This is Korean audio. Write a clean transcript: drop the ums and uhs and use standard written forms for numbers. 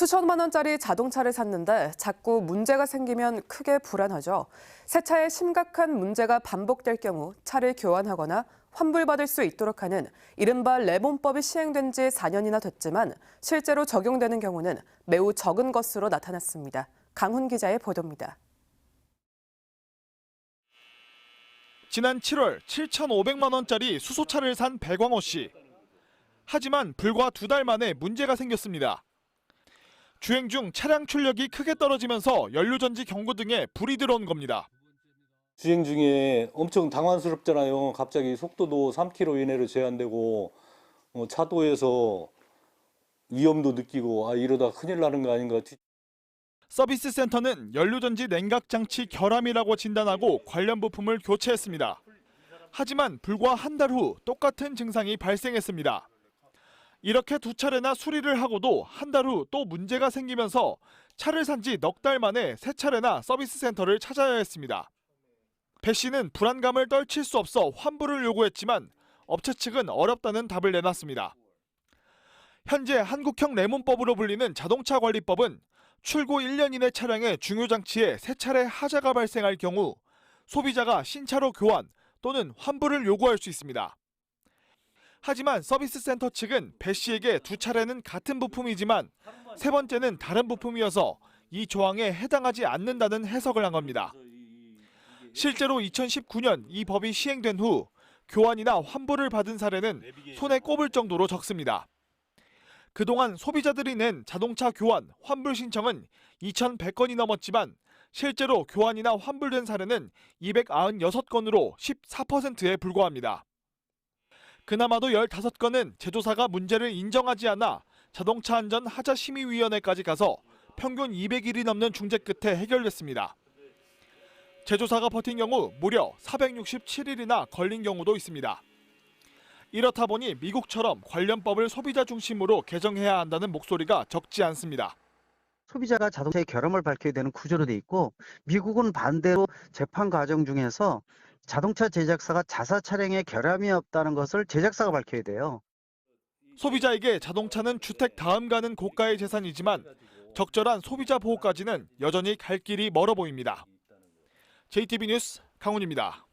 수천만 원짜리 자동차를 샀는데 자꾸 문제가 생기면 크게 불안하죠. 새 차에 심각한 문제가 반복될 경우 차를 교환하거나 환불받을 수 있도록 하는 이른바 레몬법이 시행된 지 4년이나 됐지만 실제로 적용되는 경우는 매우 적은 것으로 나타났습니다. 강훈 기자의 보도입니다. 지난 7월 7,500만 원짜리 수소차를 산 백광호 씨. 하지만 불과 2달 만에 문제가 생겼습니다. 주행 중 차량 출력이 크게 떨어지면서 연료전지 경고 등에 불이 들어온 겁니다. 주행 중에 엄청 당황스럽잖아요. 갑자기 속도도 3km 이내로 제한되고 차도에서 위험도 느끼고 이러다 큰일 나는 거 아닌가. 서비스 센터는 연료전지 냉각 장치 결함이라고 진단하고 관련 부품을 교체했습니다. 하지만 불과 한 달 후 똑같은 증상이 발생했습니다. 이렇게 2차례나 수리를 하고도 한 달 후 또 문제가 생기면서 차를 산 지 넉 달 만에 세 차례나 서비스 센터를 찾아야 했습니다. 배 씨는 불안감을 떨칠 수 없어 환불을 요구했지만 업체 측은 어렵다는 답을 내놨습니다. 현재 한국형 레몬법으로 불리는 자동차관리법은 출고 1년 이내 차량의 중요장치에 세 차례 하자가 발생할 경우 소비자가 신차로 교환 또는 환불을 요구할 수 있습니다. 하지만 서비스 센터 측은 배 씨에게 2차례는 같은 부품이지만 세 번째는 다른 부품이어서 이 조항에 해당하지 않는다는 해석을 한 겁니다. 실제로 2019년 이 법이 시행된 후 교환이나 환불을 받은 사례는 손에 꼽을 정도로 적습니다. 그동안 소비자들이 낸 자동차 교환, 환불 신청은 2,100건이 넘었지만 실제로 교환이나 환불된 사례는 296건으로 14%에 불과합니다. 그나마도 15건은 제조사가 문제를 인정하지 않아 자동차 안전 하자심의위원회까지 가서 평균 200일이 넘는 중재 끝에 해결됐습니다. 제조사가 버틴 경우 무려 467일이나 걸린 경우도 있습니다. 이렇다 보니 미국처럼 관련법을 소비자 중심으로 개정해야 한다는 목소리가 적지 않습니다. 소비자가 자동차의 결함을 밝혀야 되는 구조로 돼 있고 미국은 반대로 재판 과정 중에서 자동차 제작사가 자사 차량에 결함이 없다는 것을 제작사가 밝혀야 돼요. 소비자에게 자동차는 주택 다음 가는 고가의 재산이지만 적절한 소비자 보호까지는 여전히 갈 길이 멀어 보입니다. JTB 뉴스 강훈입니다.